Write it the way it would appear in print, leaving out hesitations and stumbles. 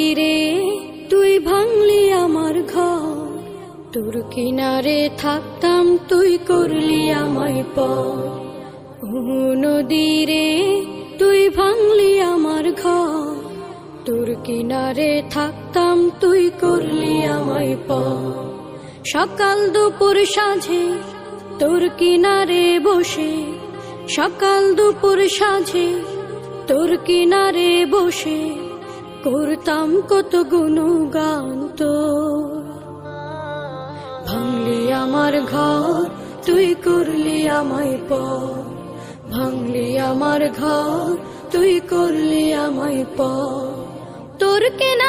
নদীরে তুই ভাঙলি আমার ঘর, তোর কিনারে থাকতাম তুই করলি আমায় পর। ও নদীরে তুই ভাঙলি আমার ঘর, তোর কিনারে থাকতাম তুই করলি আমায় পর। সকাল দুপুর সাঁঝে তোর কিনারে বসে, সকাল দুপুর সাঁঝে তোর কিনারে বসে করতাম কত গুণগান তোর। ভাঙলি আমার ঘর তুই করলি আমায় পর, ভাঙলি আমার ঘর তুই করলি আমায় পর। তোর কিনা